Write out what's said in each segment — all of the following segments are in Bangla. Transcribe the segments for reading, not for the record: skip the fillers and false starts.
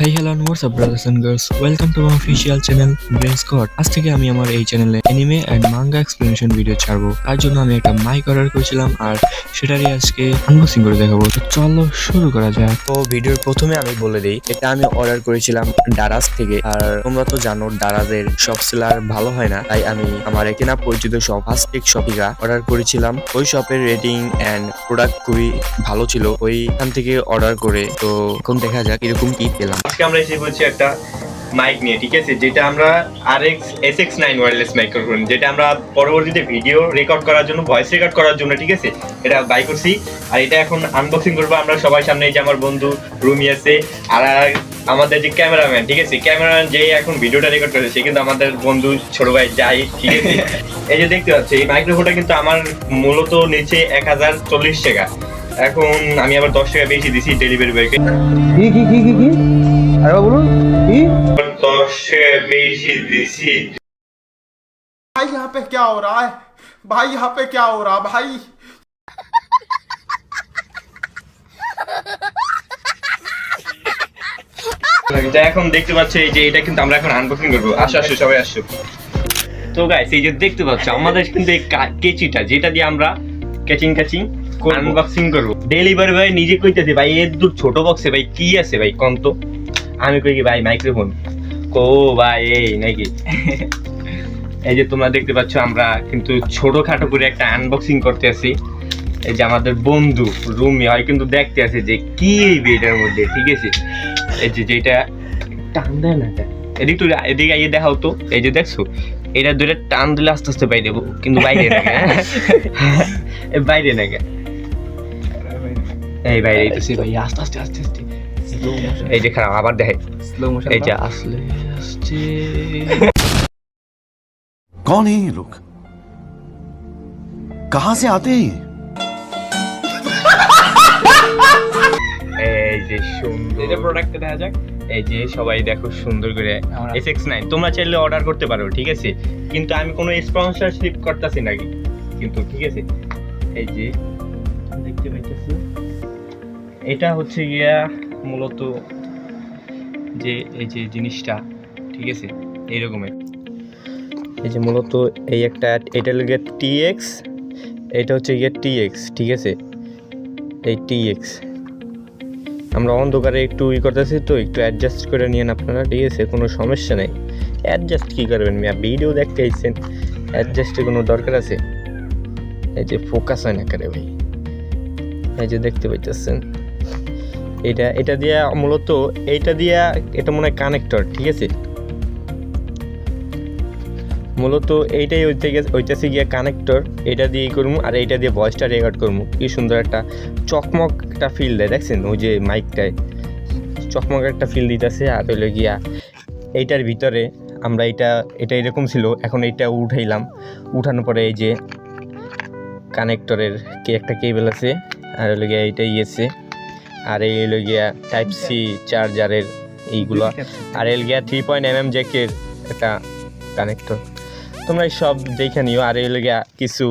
High hello and what's up brothers and girls, welcome to my official channel brain Scott. আজ থেকে আমি আমার এই চ্যানেলে anime and manga explanation video ছাড়বো। তার জন্য আমি একটা মাইক অর্ডার করেছিলাম আর সেটারই আজকে আনবক্সিং করে দেখাবো। তো চলো শুরু করা যাক। তো ভিডিওর প্রথমে আমি বলে দিই, এটা আমি অর্ডার করেছিলাম ডারাজ থেকে। আর তোমরা তো জানো ডারাজের সব সেলার ভালো হয় না, তাই আমি আমার একেনা পরিচিত শপ ফাস্টেক শপিকা অর্ডার করেছিলাম। ওই শপের রেটিং এন্ড প্রোডাক্ট খুবই ভালো ছিল ওইখান থেকে অর্ডার করে। তো এখন দেখা যাক এরকম কি পেলাম। আজকে আমরা এসে বলছি একটা মাইক নিয়ে, ঠিক আছে, যেটা আমরা RX SX9 ওয়্যারলেস মাইক্রোফোন, যেটা আমরা পরবর্তীতে ভিডিও রেকর্ড করার জন্য, ভয়েস রেকর্ড করার জন্য, ঠিক আছে, এটা বাই করছি। আর এটা এখন আনবক্সিং করবো আমরা সবাই সামনে। এই যে আমার বন্ধু রুমি আছে, আর আমাদের যে ক্যামেরাম্যান, ঠিক আছে, ক্যামেরাম্যান যে এখন ভিডিওটা রেকর্ড করেছে সে কিন্তু আমাদের বন্ধু ছোট ভাই যাই, ঠিক আছে। এই যে দেখতে পাচ্ছি এই মাইক্রোফোনটা কিন্তু আমার মূলত নিচে 1040 টাকা। এখন আমি আবার 10 টাকা বেশি দিছি ডেলিভারি বয়কে। কি আরে বলুন কি 10 টাকা বেশি দিছি। भाई यहाँ पे क्या हो रहा है भाई यहाँ पे क्या हो रहा भाई যা এখন দেখতে পাচ্ছ এই যে এটা কিন্তু আমরা এখন আনবক্সিং করবো। আসো আসো সবাই আসো। তো গাইস এই যে দেখতে পাচ্ছ আমাদের কিন্তু এই কেচিটা, যেটা দিয়ে আমরা ক্যাচিং আনবক্সিং করবো। ডেলিভারি ভাই নিজে কইতেছে ভাই এর দূর ছোট বক্সে ভাই কি আছে ভাই কোন তো। আমি কই কি ভাই মাইক্রোফোন কো ভাই এই নাকি। এই যে তোমরা দেখতে পাচ্ছ আমরা কিন্তু ছোটখাটো করে একটা আনবক্সিং করতে আছি। এই যে আমাদের বন্ধু রুমি হয় কিন্তু দেখতে আছে যে কি এটার মধ্যে, ঠিক আছে। এই যে যেটা টান দেয় না, এদিকে আইয়ে দেখাও তো। এই যে দেখছো এটা দুইটা টান দিলে আস্তে আস্তে বাইরে, কিন্তু বাইরে না বাইরে না এই বাইরে এইতেছি ভাই আস্তে আস্তে আস্তে আস্তে। এই যে খারাপ আবার দেখে স্লো মোশন এই যে আসলে আসছে। कौन है ये लोग कहां से आते हैं ये এই যে সুন্দর এটা প্রোডাক্টটা দেখা যাক। এই যে সবাই দেখো সুন্দর করে SX9 তোমরা চাইলে অর্ডার করতে পারো, ঠিক আছে, কিন্তু আমি কোনো স্পন্সরশিপ করতেছি না কিন্তু, ঠিক আছে। এই যে দেখতে পাইতেছো এটা হচ্ছে গিয়া মূলত যে এই যে জিনিসটা, ঠিক আছে, এইরকমের। এই যে মূলত এই একটা, এটা হলো গিয়ে TX, এটা হচ্ছে গিয়ে TX, ঠিক আছে, এই TX আমরা অন্ধকারে একটু করতেছি তো একটু অ্যাডজাস্ট করে নিয়েন আপনারা, ঠিক আছে, কোনো সমস্যা নেই। অ্যাডজাস্ট কী করবেন মিয়া, ভিডিও দেখতে আইছেন, অ্যাডজাস্টের কোনো দরকার আছে? এই যে ফোকাস হয় না করে ভাই। এই যে দেখতে পাইতেছেন এটা দিয়া মূলত এইটা দিয়া, এটা মনে হয় কানেক্টর, ঠিক আছে, মূলত এইটাই হইতেছে গিয়া কানেক্টর। এটা দিয়েই করবো আর এইটা দিয়ে ভয়েসটা রেকর্ড করবো। কি সুন্দর একটা চকমক একটা ফিল দেয়, দেখছেন ওই যে মাইকটায় চকমক একটা ফিল দিতেছে। আর হইলো গিয়া এইটার ভিতরে আমরা এটা এরকম ছিল, এখন এইটা উঠাইলাম, উঠানোর পরে এই যে কানেক্টরের একটা কেবল আছে, আর হইলো গিয়া এইটা ইয়েছে, আর এই হইলো গিয়া টাইপ সি চার্জারের এইগুলো, আর এল গিয়া 3.mm জ্যাকের একটা কানেক্টর। তোমরা সব দেখে নিও। আর এই লেগে কিছু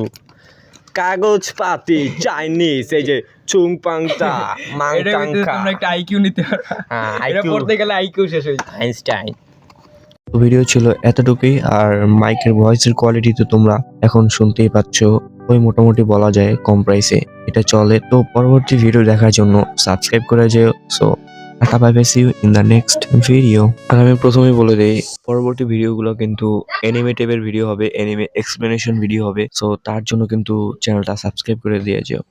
কাগজ পাতি চাইনিজ, এই যে চুংপাংটা মাংটাংকা, তোমরা একটা আইকিউ নিতে পারো। হ্যাঁ এটা আইকিউ পড়তে গেলে আইকিউ শেষ হয়ে যায়। আইনস্টাইন। ভিডিও ছিল এতটুকুই। আর মাইকের ভয়েসের কোয়ালিটি তো তোমরা এখন শুনতেই পাচ্ছ, ওই মোটামুটি বলা যায় কম প্রাইসে এটা চলে। তো পরবর্তী ভিডিও দেখার জন্য সাবস্ক্রাইব করে যেও। So tata bye bye, see you in the next video. আর আমি প্রথমেই বলে দেই পরবর্তী ভিডিওগুলো কিন্তু অ্যানিমে টাইপের ভিডিও হবে, অ্যানিমে এক্সপ্লেনেশন ভিডিও হবে। সো তার জন্য কিন্তু চ্যানেলটা সাবস্ক্রাইব করে দিয়ে যেও।